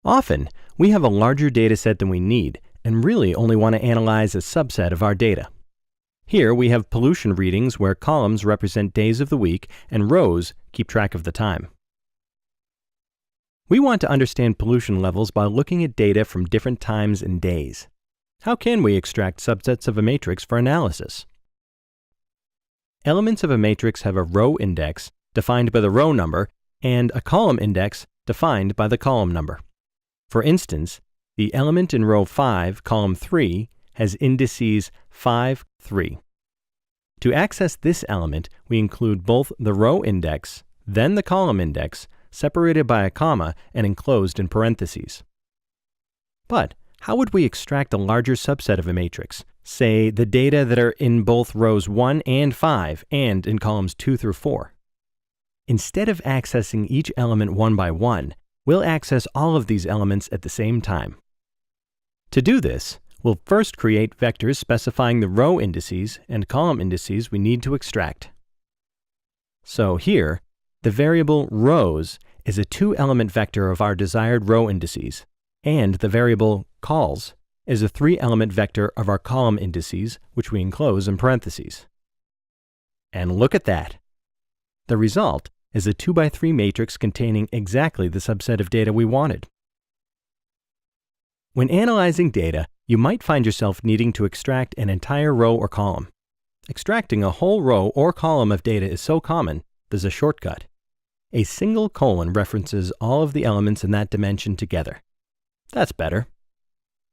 Often, we have a larger data set than we need and really only want to analyze a subset of our data. Here we have pollution readings where columns represent days of the week and rows keep track of the time. We want to understand pollution levels by looking at data from different times and days. How can we extract subsets of a matrix for analysis? Elements of a matrix have a row index defined by the row number and a column index defined by the column number. For instance, the element in row 5, column 3, has indices 5, 3. To access this element, we include both the row index, then the column index, separated by a comma and enclosed in parentheses. But how would we extract a larger subset of a matrix, say the data that are in both rows 1 and 5 and in columns 2 through 4? Instead of accessing each element one by one, we'll access all of these elements at the same time. To do this, we'll first create vectors specifying the row indices and column indices we need to extract. So here, the variable rows is a 2-element vector of our desired row indices, and the variable cols is a 3-element vector of our column indices, which we enclose in parentheses. And look at that! The result is a 2x3 matrix containing exactly the subset of data we wanted. When analyzing data, you might find yourself needing to extract an entire row or column. Extracting a whole row or column of data is so common, there's a shortcut. A single colon references all of the elements in that dimension together. That's better.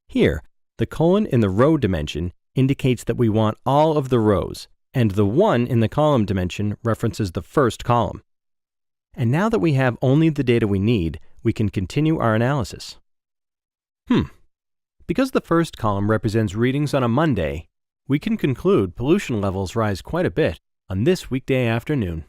Here, the colon in the row dimension indicates that we want all of the rows, and the 1 in the column dimension references the first column. And now that we have only the data we need, we can continue our analysis. Because the first column represents readings on a Monday, we can conclude pollution levels rise quite a bit on this weekday afternoon.